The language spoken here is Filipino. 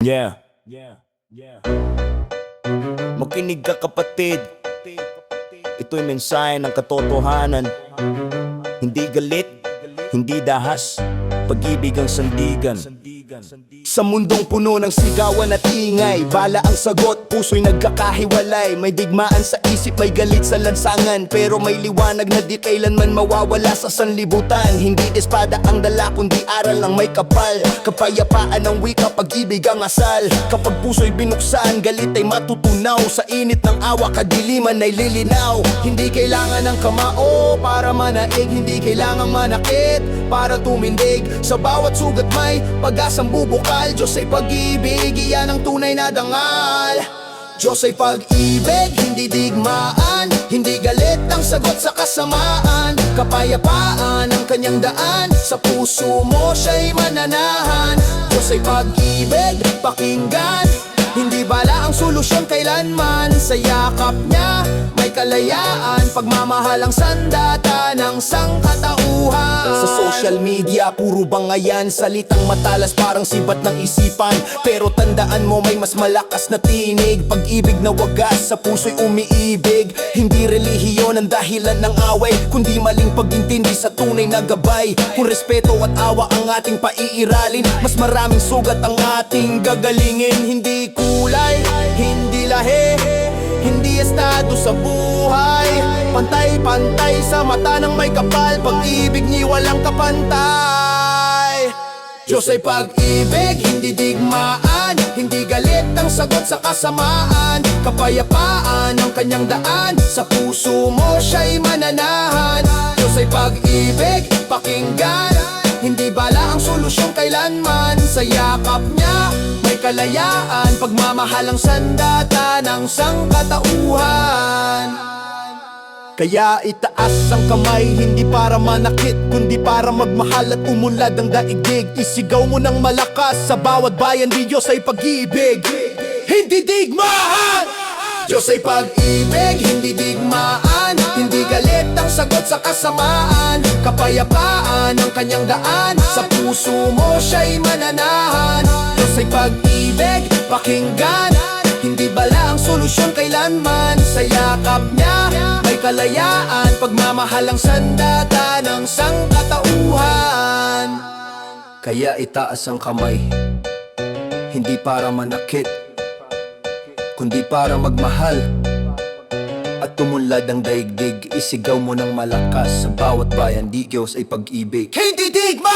Yeah. Makinig ka kapatid, ito'y mensahe ng katotohanan. Hindi galit, hindi dahas, pag-ibig ang sandigan. Sa mundong puno ng sigawan at ingay, bala ang sagot, puso'y nagkakahiwalay. May digmaan sa isip, may galit sa lansangan, pero may liwanag na di kailanman mawawala sa sanlibutan. Hindi espada ang dala, kundi aral ng may kapal. Kapayapaan ang wika, pag-ibig ang asal. Kapag puso'y binuksan, galit ay matutunaw. Sa init ng awa, kadiliman ay lilinaw. Hindi kailangan ng kamao para manaig, hindi kailangan manakit para tumindig. Sa bawat sugat may pag-asang bubukal. Diyos ay pag-ibig, iyan ang tunay na dangal. Diyos ay pag-ibig, hindi digmaan, hindi galit ang sagot sa kasamaan. Kapayapaan ang kanyang daan, sa puso mo siya'y mananahan. Diyos ay pag-ibig, pakinggan, hindi bala ang solusyon kailanman. Sa yakap niya may kalayaan, pagmamahal ang sandata ng sangkatauhan. Sa social media puro bangayan, salitang matalas parang sibat ng isipan. Pero tandaan mo may mas malakas na tinig, pag-ibig na wagas sa puso'y umiibig. Hindi relihiyon ang dahilan ng away, kundi maling pag-intindi sa tunay na gabay. Kung respeto at awa ang ating paiiralin, mas maraming sugat ang ating gagalingin. Hindi kulay, hindi lahi, hindi estado sa buhay, pantay-pantay sa mata ng may kapal. Pag-ibig ni walang kapantay. Diyos ay pag-ibig, hindi digmaan, hindi galit ang sagot sa kasamaan. Kapayapaan ang kanyang daan, sa puso mo siya'y mananahan. Diyos ay pag-ibig, pakinggan, hindi bala ang solusyon kailanman. Sa yakap niya may kalayaan, pagmamahal ang sandata ng sangkatauhan. Kaya itaas ang kamay, hindi para manakit, kundi para magmahal at umunlad ang daigdig. Isigaw mo ng malakas, sa bawat bayan di Diyos ay pag-ibig, hindi digmaan. Diyos ay pag-ibig, hindi digmaan, hindi galit ang sagot sa kasamaan. Kapayapaan ang kanyang daan, sa puso mo siya'y mananahan. Diyos ay pag-ibig, pakinggan, hindi bala ang solusyon kailanman. Sa yakap niya may kalayaan, pagmamahal ang sandata ng sangkatauhan. Kaya itaas ang kamay, hindi para manakit, kundi para magmahal at tumunlad ang daigdig. Isigaw mo ng malakas, sa bawat bayan di Diyos ay pag-ibig, hindi digma.